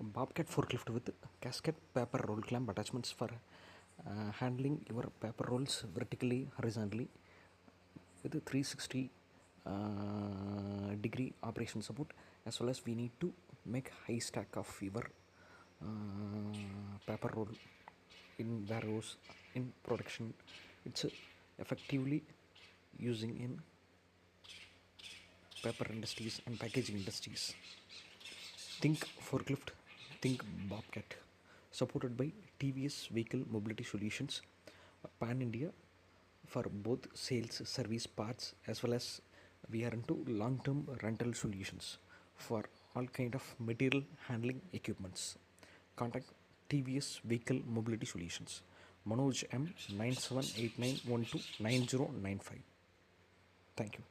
Bobcat forklift with casket paper roll clamp attachments for handling your paper rolls vertically, horizontally with a 360 degree operation support, as well as we need to make high stack of your paper roll in warehouse in production. It's effectively using in paper industries and packaging industries. Think forklift, think Bobcat. Supported by TVS Vehicle Mobility Solutions, Pan India, for both sales, service, parts, as well as we are into long-term rental solutions for all kind of material handling equipments. Contact TVS Vehicle Mobility Solutions. Manoj M 9789129095. Thank you.